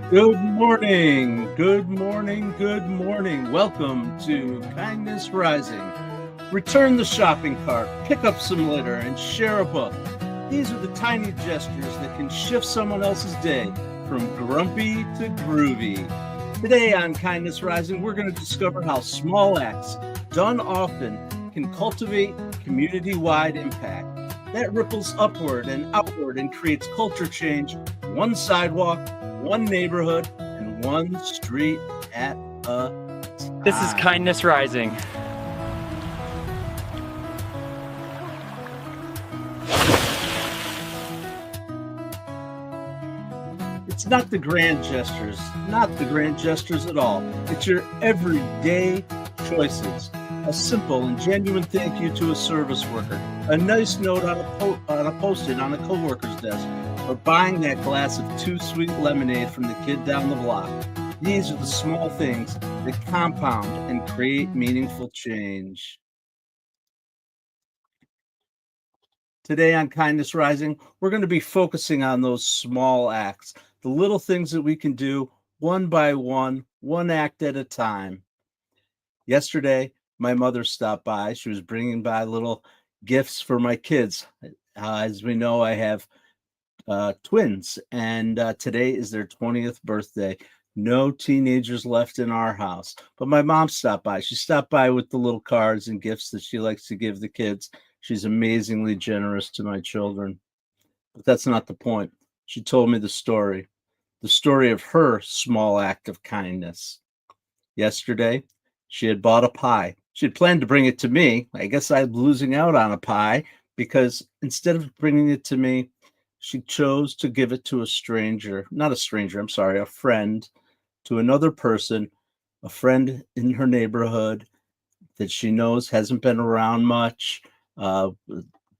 Good morning, good morning, good morning. Welcome to Kindness Rising. Return the shopping cart, pick up some litter, and share a book. These are the tiny gestures that can shift someone else's day from grumpy to groovy. Today on Kindness Rising, we're going to discover how small acts, done often, can cultivate community wide impact. That ripples upward and outward and creates culture change, one sidewalk, one neighborhood, and one street at a This is time. Kindness Rising. It's not the grand gestures, not the grand gestures at all. It's your everyday choices. A simple and genuine thank you to a service worker, a nice note on a post-it on a coworker's desk, or buying that glass of too sweet lemonade from the kid down the block. These are the small things that compound and create meaningful change. Today on Kindness Rising, we're going to be focusing on those small acts, the little things that we can do one by one act at a time. Yesterday, my mother stopped by. She was bringing by little gifts for my kids. As we know, I have twins, and today is their 20th birthday. No teenagers left in our house, but my mom stopped by. She stopped by with the little cards and gifts that she likes to give the kids. She's amazingly generous to my children. But that's not the point. She told me the story of her small act of kindness. Yesterday, she had bought a pie. She had planned to bring it to me. I guess I'm losing out on a pie because instead of bringing it to me, she chose to give it to a stranger, not a stranger, I'm sorry, a friend, to another person, a friend in her neighborhood that she knows hasn't been around much. Uh,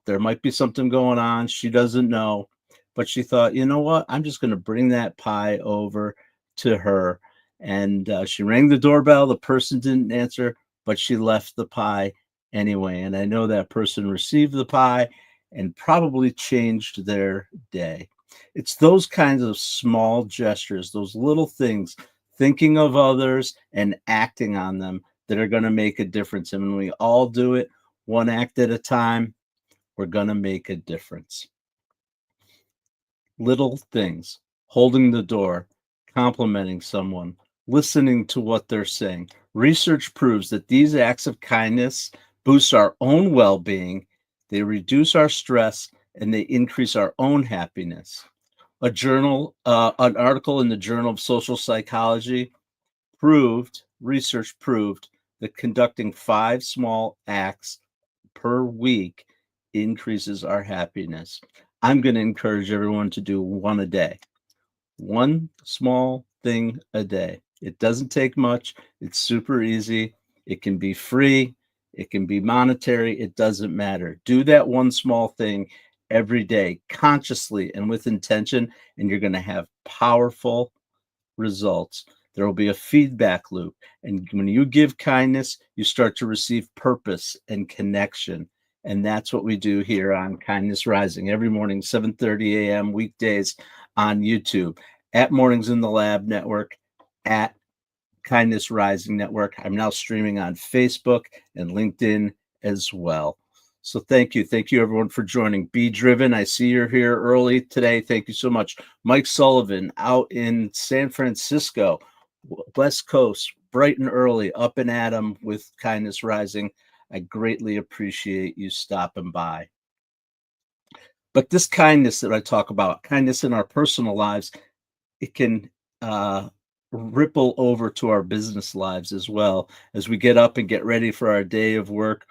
there might be something going on. She doesn't know. But she thought, you know what? I'm just going to bring that pie over to her. And she rang the doorbell. The person didn't answer, but she left the pie anyway. And I know that person received the pie and probably changed their day. It's those kinds of small gestures, those little things, thinking of others and acting on them that are going to make a difference. And when we all do it one act at a time, we're going to make a difference. Little things, holding the door, complimenting someone, listening to what they're saying. Research proves that these acts of kindness boost our own well-being, they reduce our stress, and they increase our own happiness. An article in the Journal of Social Psychology research proved that conducting 5 small acts per week increases our happiness. I'm going to encourage everyone to do one a day. One small thing a day. It doesn't take much. It's super easy. It can be free. It can be monetary. It doesn't matter. Do that one small thing every day, consciously and with intention, and you're going to have powerful results. There will be a feedback loop. And when you give kindness, you start to receive purpose and connection. And that's what we do here on Kindness Rising every morning, 7:30 a.m. weekdays on YouTube, at Mornings in the Lab Network, at Kindness Rising Network. I'm now streaming on Facebook and LinkedIn as well. So thank you. Thank you, everyone, for joining. Be driven. I see you're here early today. Thank you so much. Mike Sullivan out in San Francisco, West Coast, bright and early, up and at 'em with Kindness Rising. I greatly appreciate you stopping by. But this kindness that I talk about, kindness in our personal lives, it can ripple over to our business lives as well. As we get up and get ready for our day of work,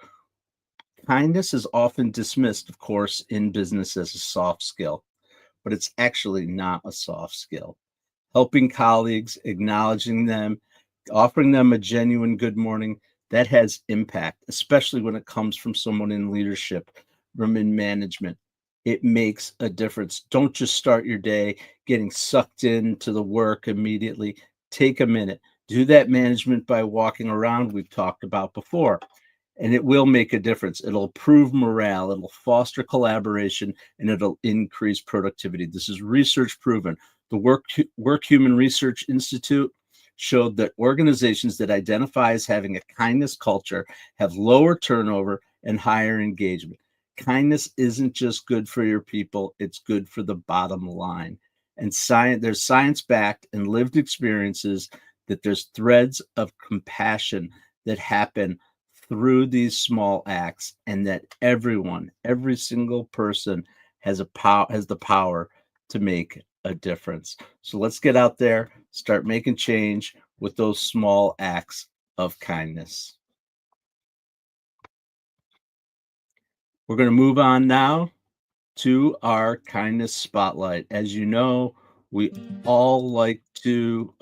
kindness is often dismissed, of course, in business as a soft skill, but it's actually not a soft skill. Helping colleagues, acknowledging them, offering them a genuine good morning, that has impact, especially when it comes from someone in leadership, from in management. It makes a difference. Don't just start your day getting sucked into the work immediately. Take a minute. Do that management by walking around, we've talked about before, and it will make a difference. It'll improve morale, it'll foster collaboration, and it'll increase productivity. This is research proven. The Work Human Research Institute showed that organizations that identify as having a kindness culture have lower turnover and higher engagement. Kindness isn't just good for your people, it's good for the bottom line. And there's science-backed and lived experiences that there's threads of compassion that happen through these small acts, and that every single person has the power to make a difference. So let's get out there, start making change with those small acts of kindness. We're going to move on now to our kindness spotlight. As you know, we like to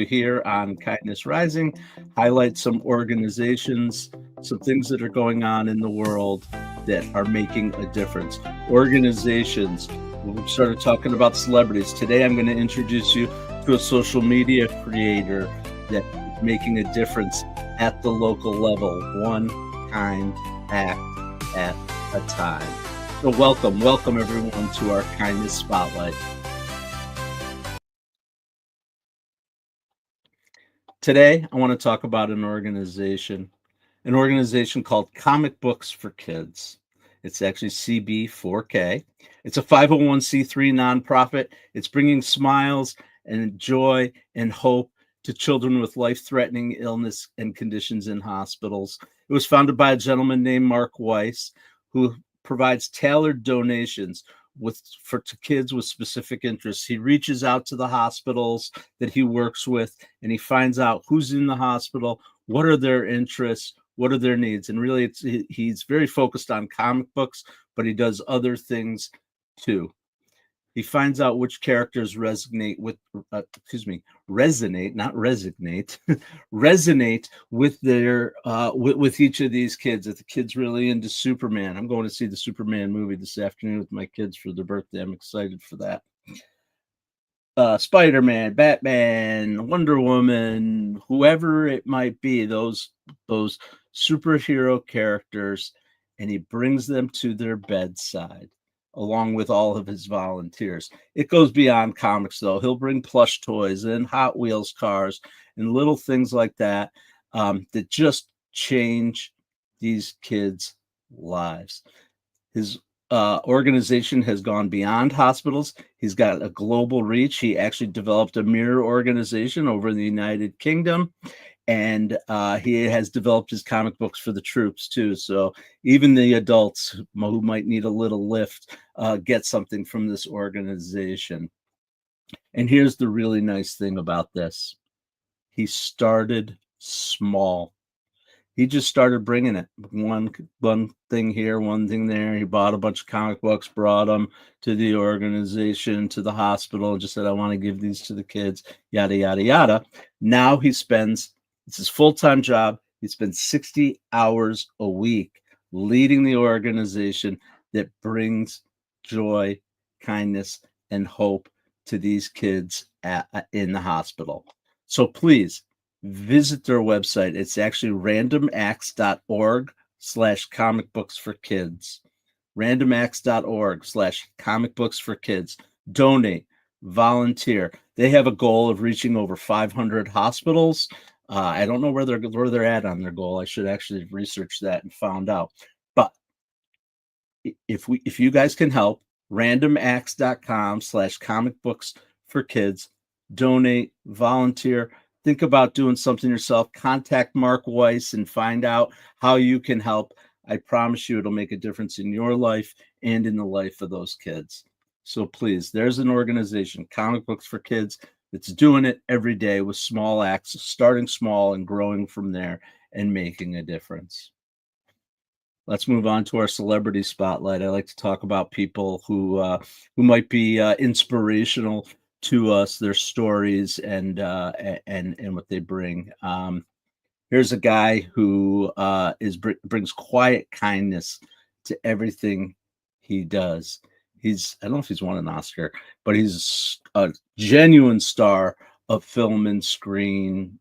hear on Kindness Rising, highlight some organizations, some things that are going on in the world that are making a difference. Organizations. We started talking about celebrities. Today, I'm going to introduce you to a social media creator that is making a difference at the local level, one kind act at a time. So welcome everyone to our Kindness Spotlight. Today, I want to talk about an organization called Comic Books for Kids. It's actually CB4K. It's a 501c3 nonprofit. It's bringing smiles and joy and hope to children with life-threatening illness and conditions in hospitals. It was founded by a gentleman named Mark Weiss, who provides tailored donations to kids with specific interests. He reaches out to the hospitals that he works with, and he finds out who's in the hospital, what are their interests, what are their needs. And really, he's very focused on comic books, but he does other things too. He finds out which characters resonate, not resignate, resonate with their with each of these kids. If the kid's really into Superman, I'm going to see the Superman movie this afternoon with my kids for their birthday. I'm excited for that. Spider-Man, Batman, Wonder Woman, whoever it might be, those superhero characters, and he brings them to their bedside along with all of his volunteers. It goes beyond comics, though. He'll bring plush toys and Hot Wheels cars and little things like that that just change these kids' lives. His organization has gone beyond hospitals. He's got a global reach. He actually developed a mirror organization over in the United Kingdom. And he has developed his comic books for the troops too. So even the adults who might need a little lift get something from this organization. And here's the really nice thing about this. He started small. He just started bringing it one thing here, one thing there. He bought a bunch of comic books, brought them to the organization, to the hospital, and just said, I want to give these to the kids, yada, yada, yada. Now it's his full-time job. He spends 60 hours a week leading the organization that brings joy, kindness, and hope to these kids in the hospital. So please visit their website. It's actually randomacts.org/comicbooksforkids. randomacts.org/comicbooksforkids. Donate, volunteer. They have a goal of reaching over 500 hospitals. I don't know where they're at on their goal. I should actually research that and found out. But if you guys can help, randomacts.com/comicbooksforkids. Donate, volunteer. Think about doing something yourself. Contact Mark Weiss and find out how you can help. I promise you it'll make a difference in your life and in the life of those kids. So please, there's an organization, Comic Books for Kids, that's doing it every day with small acts, starting small and growing from there and making a difference. Let's move on to our celebrity spotlight. I like to talk about people who might be inspirational to us, their stories and what they bring. Here's a guy who brings quiet kindness to everything he does. I don't know if he's won an Oscar, but he's a genuine star of film and screen.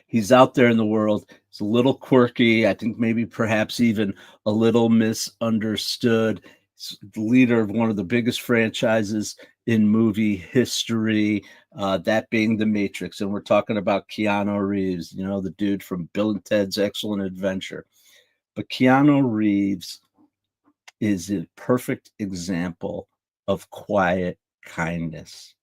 He's out there in the world. He's a little quirky. I think maybe perhaps even a little misunderstood. He's the leader of one of the biggest franchises in movie history, that being The Matrix. And we're talking about Keanu Reeves, you know, the dude from Bill and Ted's Excellent Adventure. But Keanu Reeves is a perfect example of quiet kindness.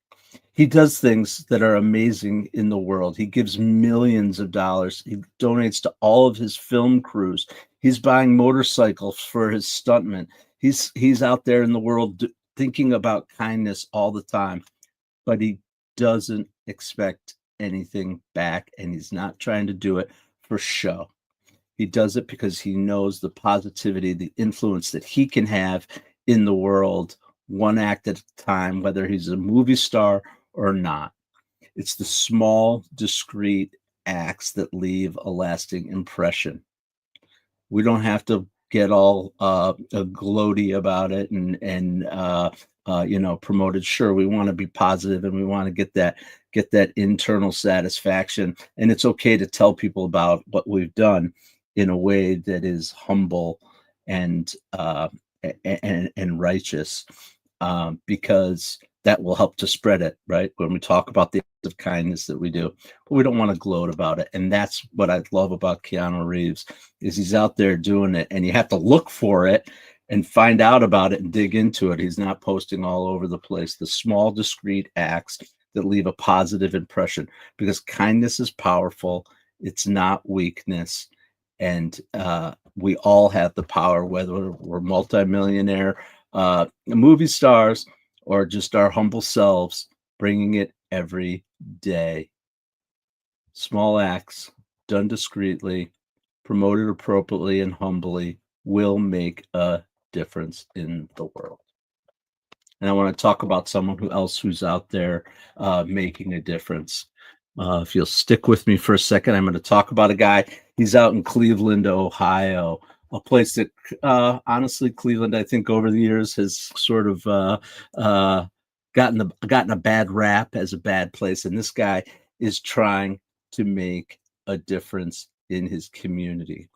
He does things that are amazing in the world. He gives millions of dollars. He donates to all of his film crews. He's buying motorcycles for his stuntmen. He's out there in the world thinking about kindness all the time, but he doesn't expect anything back, and he's not trying to do it for show. He does it because he knows the positivity, the influence that he can have in the world, one act at a time, whether he's a movie star or not. It's the small, discreet acts that leave a lasting impression. We don't have to get all gloaty about it and promoted. Sure, we want to be positive and we want to get that internal satisfaction, and it's okay to tell people about what we've done in a way that is humble and righteous, because that will help to spread it, right? When we talk about the acts of kindness that we do, but we don't want to gloat about it. And that's what I love about Keanu Reeves, is he's out there doing it, and you have to look for it and find out about it and dig into it. He's not posting all over the place. The small, discreet acts that leave a positive impression, because kindness is powerful. It's not weakness. And we all have the power, whether we're multimillionaire movie stars or just our humble selves, bringing it every day. Small acts done discreetly, promoted appropriately and humbly, will make a difference in the world. And I want to talk about someone who's out there making a difference. If you'll stick with me for a second, I'm going to talk about a guy. He's out in Cleveland, Ohio, a place that honestly, Cleveland, I think over the years has sort of gotten a bad rap as a bad place. And this guy is trying to make a difference in his community.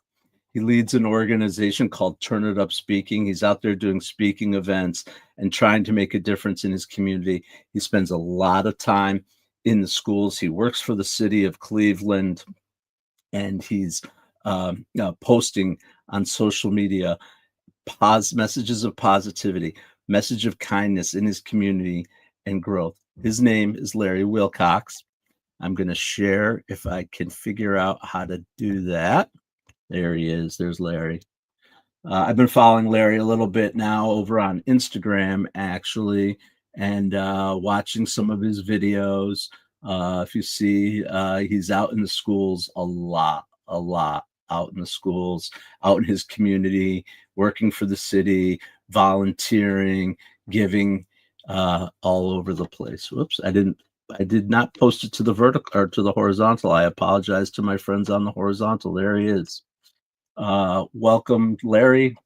He leads an organization called Turn It Up Speaking. He's out there doing speaking events and trying to make a difference in his community. He spends a lot of time in the schools. He works for the city of Cleveland, and he's posting on social media messages of positivity, message of kindness in his community and growth. His name is Larry Wilcox. I'm going to share, if I can figure out how to do that. There he is. There's Larry. I've been following Larry a little bit now over on Instagram, actually, and watching some of his videos. If you see, he's out in the schools a lot out in the schools, out in his community, working for the city, volunteering, giving, all over the place. Whoops, I did not post it to the vertical or to the horizontal. I apologize to my friends on the horizontal. There he is. Welcome, Larry.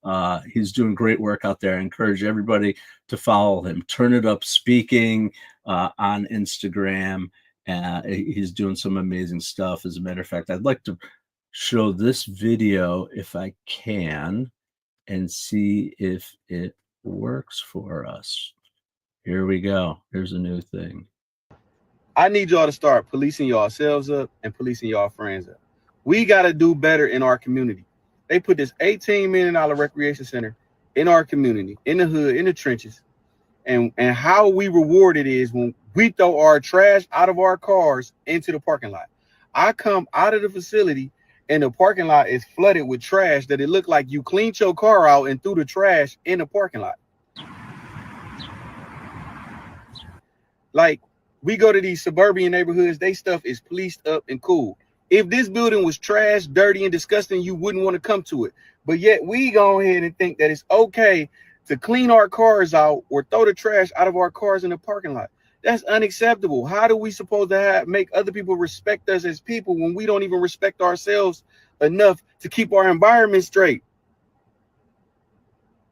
He's doing great work out there. I encourage everybody to follow him. Turn It Up Speaking on Instagram. He's doing some amazing stuff. As a matter of fact, I'd like to show this video if I can and see if it works for us. Here we go. Here's a new thing. I need y'all to start policing yourselves up and policing y'all friends up. We got to do better in our community. They put this $18 million recreation center in our community, in the hood, in the trenches. And how we reward it is when we throw our trash out of our cars into the parking lot. I come out of the facility and the parking lot is flooded with trash that it looked like you cleaned your car out and threw the trash in the parking lot. Like, we go to these suburban neighborhoods, they stuff is policed up and cool. If this building was trash, dirty, and disgusting, you wouldn't want to come to it. But yet we go ahead and think that it's okay to clean our cars out or throw the trash out of our cars in the parking lot. That's unacceptable. How do we supposed to make other people respect us as people when we don't even respect ourselves enough to keep our environment straight?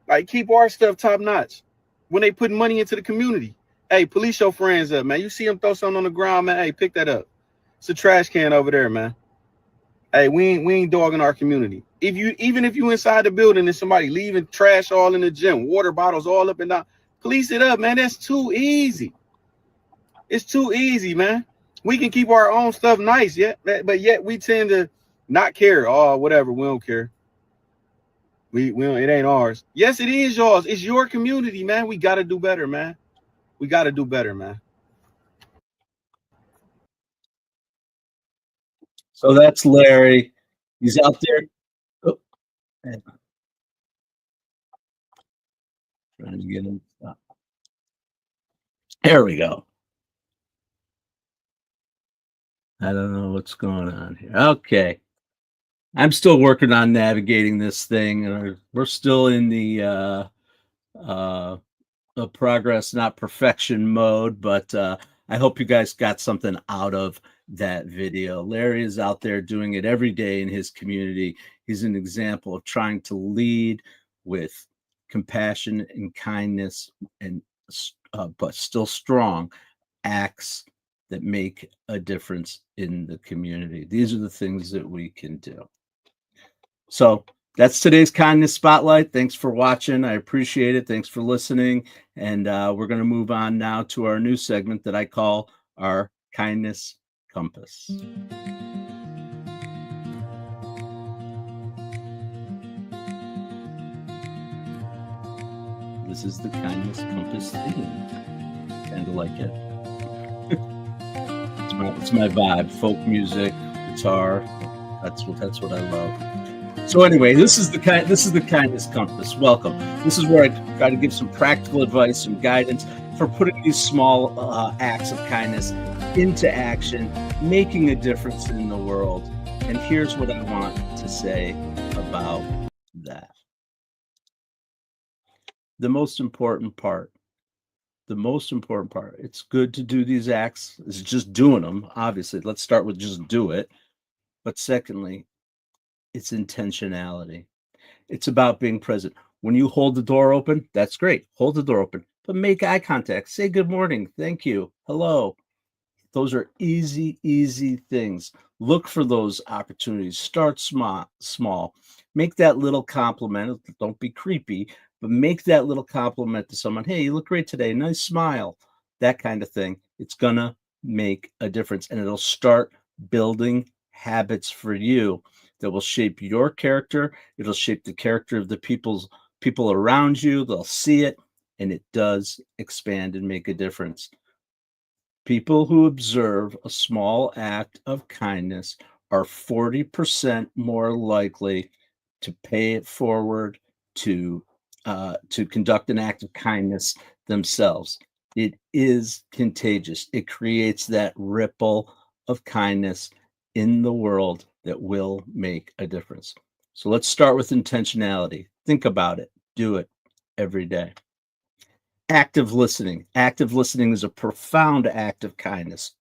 Like, keep our stuff top notch when they put money into the community. Hey, police your friends up, man. You see them throw something on the ground, man. Hey, pick that up. It's a trash can over there, man. Hey, we ain't dogging our community. Even if you inside the building and somebody leaving trash all in the gym, water bottles all up and down, Police it up, man. That's too easy. It's too easy, man. We can keep our own stuff nice, but yet we tend to not care. Oh, whatever, we don't care. We don't, it ain't ours. Yes, it is yours. It's your community, man. We got to do better, man. We got to do better, man. So that's Larry. He's out there. Oh, trying to get him. There we go. I don't know what's going on here. Okay. I'm still working on navigating this thing. We're still in the progress, not perfection mode, but I hope you guys got something out of that video. Larry is out there doing it every day in his community. He's an example of trying to lead with compassion and kindness, and but still strong acts that make a difference in the community. These are the things that we can do. So that's today's Kindness Spotlight. Thanks for watching. I appreciate it. Thanks for listening. And we're going to move on now to our new segment that I call our Kindness Compass. This is the Kindness Compass theme. Kind of like it. It's my vibe. Folk music, guitar. That's what I love. So anyway, this is the Kindness Compass. Welcome. This is where I try to give some practical advice, some guidance for putting these small acts of kindness into action, making a difference in the world. And here's what I want to say about that. The most important part, it's good to do these acts. It's just doing them. Obviously, let's start with just do it. But secondly, it's intentionality. It's about being present. When you hold the door open, that's great. Hold the door open, but make eye contact. Say good morning. Thank you. Hello. Those are easy things. Look for those opportunities. Start small. Make that little compliment. Don't be creepy, but make that little compliment to someone. Hey, you look great today. Nice smile. That kind of thing. It's going to make a difference, and it'll start building habits for you that will shape your character. It'll shape the character of the people around you. They'll see it, and it does expand and make a difference. People who observe a small act of kindness are 40% more likely to pay it forward, to conduct an act of kindness themselves. It is contagious. It creates that ripple of kindness in the world that will make a difference. So let's start with intentionality. Think about it. Do it every day. Active listening. Active listening is a profound act of kindness.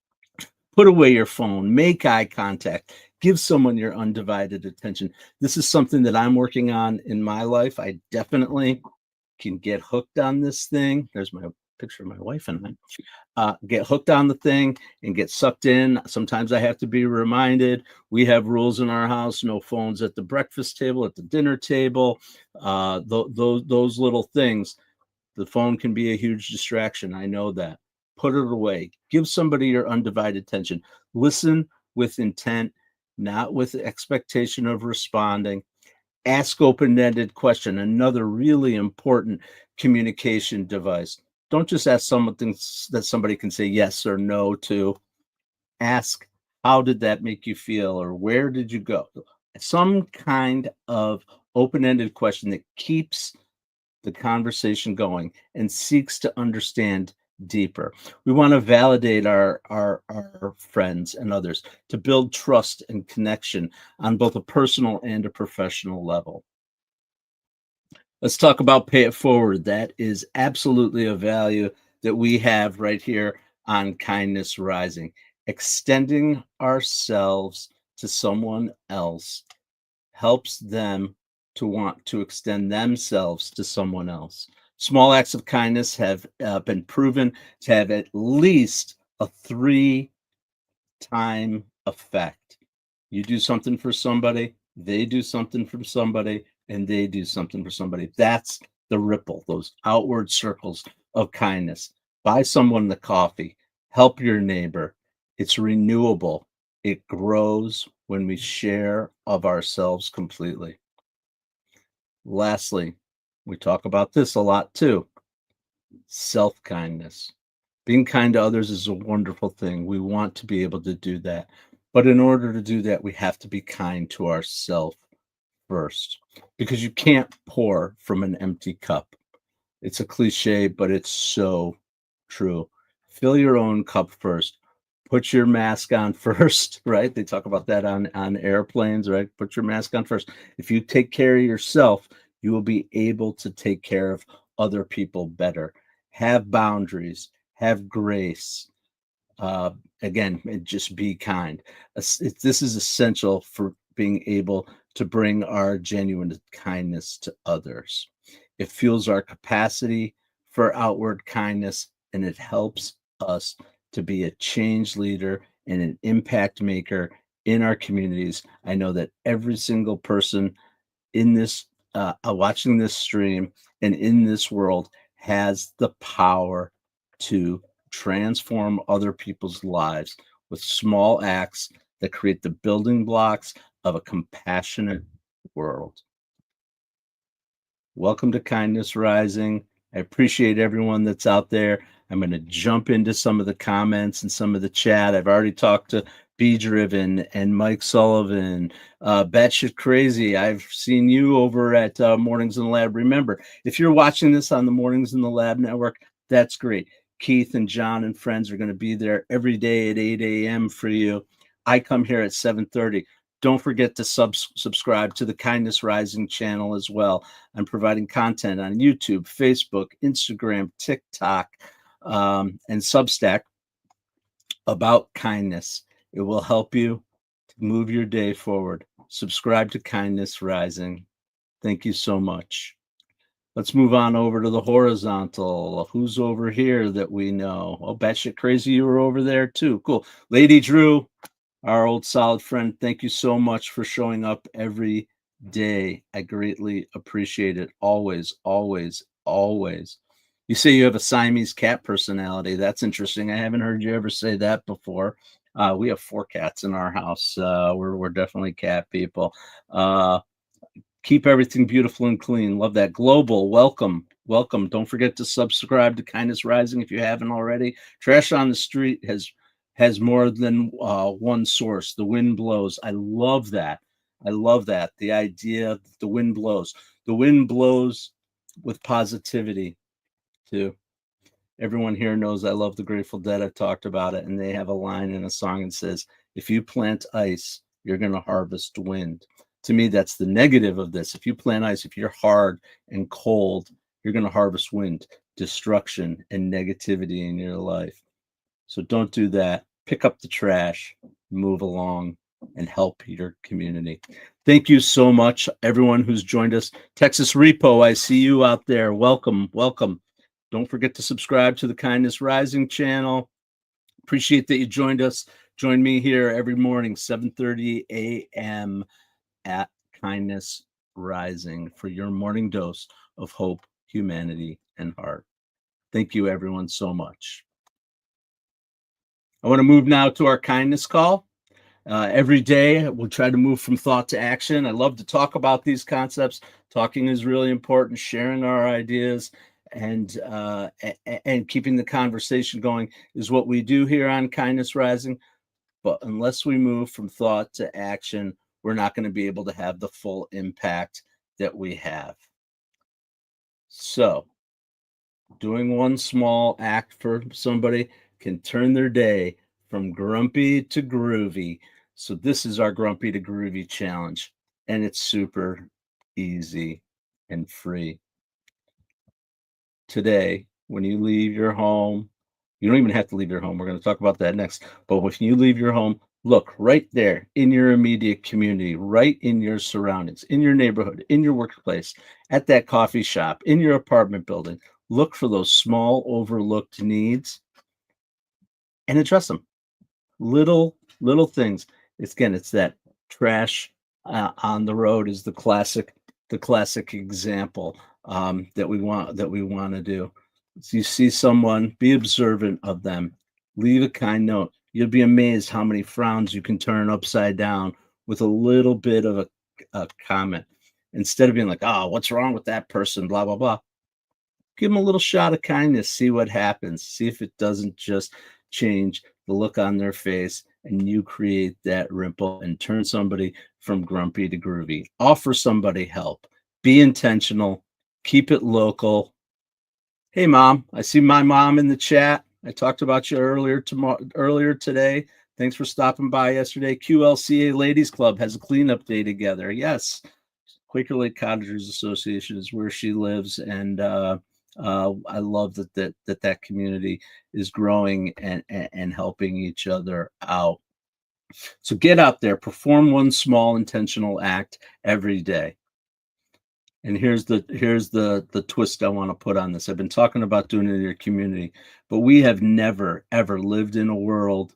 Put away your phone, make eye contact, give someone your undivided attention. This is something that I'm working on in my life. I definitely can get hooked on this thing. There's my picture of my wife and I. Get hooked on the thing and get sucked in. Sometimes I have to be reminded. We have rules in our house: no phones at the breakfast table, at the dinner table. Those little things. The phone can be a huge distraction. I know that. Put it away. Give somebody your undivided attention. Listen with intent, not with expectation of responding. Ask open-ended question. Another really important communication device. Don't just ask something that somebody can say yes or no to. Ask, how did that make you feel? Or where did you go? Some kind of open-ended question that keeps the conversation going and seeks to understand deeper. We want to validate our friends and others, to build trust and connection on both a personal and a professional level. Let's talk about pay it forward. That is absolutely a value that we have right here on Kindness Rising. Extending ourselves to someone else helps them to want to extend themselves to someone else. Small acts of kindness have been proven to have at least a 3-time effect. You do something for somebody, they do something for somebody, and they do something for somebody. That's the ripple, those outward circles. of kindness. Buy someone the coffee, help your neighbor. It's renewable. It grows when we share of ourselves completely. Lastly, we talk about this a lot too. Self-kindness. Being kind to others is a wonderful thing. We want to be able to do that. But in order to do that, we have to be kind to ourselves first, because you can't pour from an empty cup. It's a cliche, but it's so true. Fill your own cup first. Put your mask on first, right? They talk about that on airplanes, right? Put your mask on first. If you take care of yourself, you will be able to take care of other people better. Have boundaries, have grace. Uh, Again, and just be kind. This is essential for being able to bring our genuine kindness to others. It fuels our capacity for outward kindness, and it helps us to be a change leader and an impact maker in our communities. I know that every single person in this, watching this stream and in this world, has the power to transform other people's lives with small acts that create the building blocks of a compassionate world. Welcome to Kindness Rising. I appreciate everyone that's out there. I'm going to jump into some of the comments and some of the chat. I've already talked to Be Driven and Mike Sullivan, Batshit Crazy. I've seen you over at Mornings in the Lab. Remember, if you're watching this on the Mornings in the Lab network, that's great. Keith and John and friends are going to be there every day at 8 a.m. for you. I come here at 7:30. Don't forget to subscribe to the Kindness Rising channel as well. I'm providing content on YouTube, Facebook, Instagram, TikTok, and Substack about kindness. It will help you to move your day forward. Subscribe to Kindness Rising. Thank you so much. Let's move on over to the horizontal. Who's over here that we know? Oh, Batshit Crazy, you were over there too. Cool. Lady Drew, our old solid friend, thank you so much for showing up every day. I greatly appreciate it. Always, always, always. You say you have a Siamese cat personality. That's interesting. I haven't heard you ever say that before. We have 4 cats in our house. We're definitely cat people. Keep everything beautiful and clean. Love that. Global, welcome. Welcome. Don't forget to subscribe to Kindness Rising if you haven't already. Trash on the Street has more than one source. The wind blows. I love that. I love that. The idea that the wind blows. The wind blows with positivity too. Everyone here knows I love the Grateful Dead. I've talked about it, and they have a line in a song that says, if you plant ice, you're going to harvest wind. To me, that's the negative of this. If you plant ice, if you're hard and cold, you're going to harvest wind, destruction, and negativity in your life. So don't do that. Pick up the trash, move along, and help your community. Thank you so much, everyone who's joined us. Texas Repo, I see you out there. Welcome, welcome. Don't forget to subscribe to the Kindness Rising channel. Appreciate that you joined us. Join me here every morning, 7:30 a.m. at Kindness Rising for your morning dose of hope, humanity, and heart. Thank you, everyone, so much. I want to move now to our kindness call. Every day, we'll try to move from thought to action. I love to talk about these concepts. Talking is really important, sharing our ideas and keeping the conversation going is what we do here on Kindness Rising. But unless we move from thought to action, we're not going to be able to have the full impact that we have. So, doing one small act for somebody can turn their day from grumpy to groovy. So this is our grumpy to groovy challenge, and it's super easy and free. Today, when you leave your home, you don't even have to leave your home. We're going to talk about that next. But when you leave your home, look right there in your immediate community, right in your surroundings, in your neighborhood, in your workplace, at that coffee shop, in your apartment building. Look for those small overlooked needs and address them. Little things. It's that trash on the road is the classic example that we want to do. So you see someone, be observant of them. Leave a kind note. You'll be amazed how many frowns you can turn upside down with a little bit of a comment. Instead of being like, oh, what's wrong with that person? Blah, blah, blah. Give them a little shot of kindness. See what happens. See if it doesn't just change the look on their face and you create that ripple and turn somebody from grumpy to groovy. Offer somebody help. Be intentional. Keep it local. Hey, Mom, I see my mom in the chat. I talked about you earlier today. Thanks for stopping by yesterday. QLCA Ladies Club has a cleanup day together. Yes, Quaker Lake Cottagers Association is where she lives, and I love that community is growing and helping each other out. So get out there, perform one small intentional act every day. And here's the twist I want to put on this. I've been talking about doing it in your community, but we have never, ever lived in a world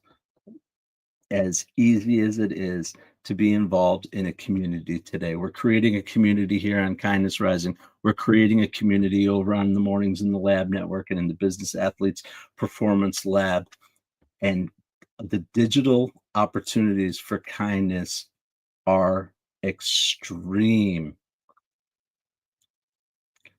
as easy as it is to be involved in a community today. We're creating a community here on Kindness Rising. We're creating a community over on the Mornings in the Lab Network and in the Business Athletes Performance Lab. And the digital opportunities for kindness are extreme.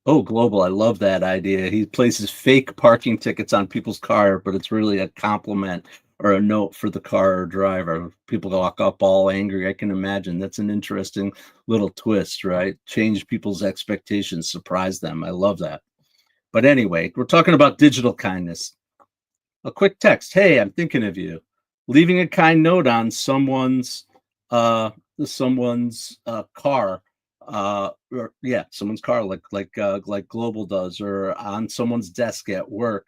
Oh, Global, I love that idea. He places fake parking tickets on people's car, but it's really a compliment or a note for the car or driver. People walk up all angry. I can imagine. That's an interesting little twist, right? Change people's expectations, surprise them. I love that. But anyway, we're talking about digital kindness. A quick text. Hey, I'm thinking of you. Leaving a kind note on someone's car. Someone's car, like Global does, or on someone's desk at work.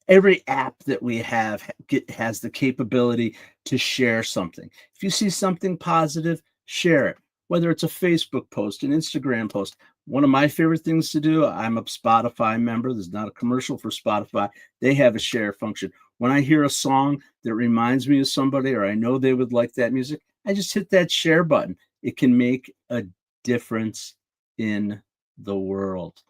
Every app that we have has the capability to share something. If you see something positive, share it. Whether it's a Facebook post, an Instagram post. One of my favorite things to do, I'm a Spotify member. There's not a commercial for Spotify. They have a share function. When I hear a song that reminds me of somebody, or I know they would like that music, I just hit that share button. It can make a difference in the world.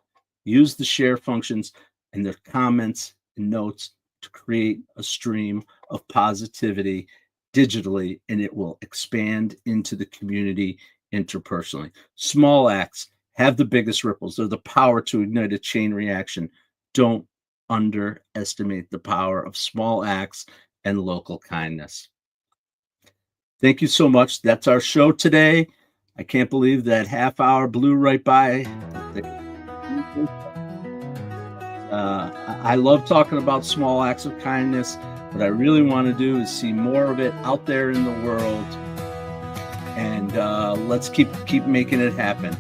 Use the share functions and their comments and notes to create a stream of positivity digitally, and it will expand into the community interpersonally. Small acts have the biggest ripples. They're the power to ignite a chain reaction. Don't underestimate the power of small acts and local kindness. Thank you so much. That's our show today. I can't believe that half hour blew right by. I love talking about small acts of kindness. What I really want to do is see more of it out there in the world. And let's keep making it happen.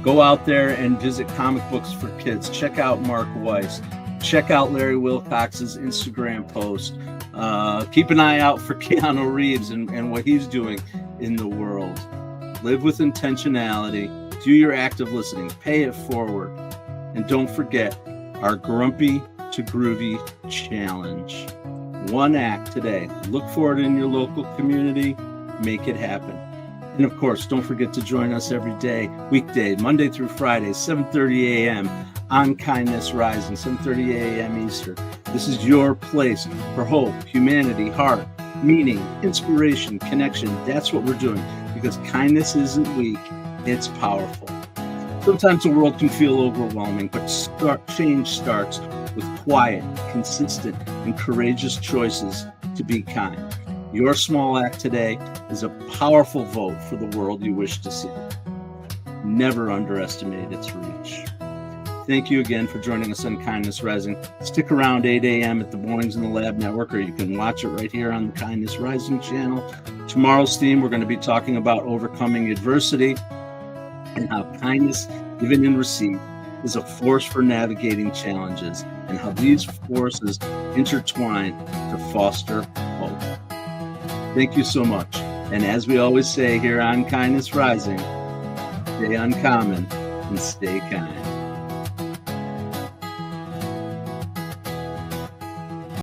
Go out there and visit Comic Books for Kids. Check out Mark Weiss. Check out Larry Wilcox's Instagram post. Keep an eye out for Keanu Reeves and what he's doing in the world. Live with intentionality. Do your active listening. Pay it forward. And don't forget our Grumpy to Groovy Challenge. One act today. Look for it in your local community. Make it happen. And of course, don't forget to join us every day, weekday, Monday through Friday, 7:30 a.m. on Kindness Rising, 7:30 a.m. Eastern. This is your place for hope, humanity, heart, meaning, inspiration, connection. That's what we're doing, because kindness isn't weak, it's powerful. Sometimes the world can feel overwhelming, but change starts with quiet, consistent, and courageous choices to be kind. Your small act today is a powerful vote for the world you wish to see. Never underestimate its reach. Thank you again for joining us on Kindness Rising. Stick around 8 a.m. at the Mornings in the Lab Network, or you can watch it right here on the Kindness Rising channel. Tomorrow's theme, we're going to be talking about overcoming adversity and how kindness given and received is a force for navigating challenges, and how these forces intertwine to foster hope. Thank you so much. And as we always say here on Kindness Rising, stay uncommon and stay kind.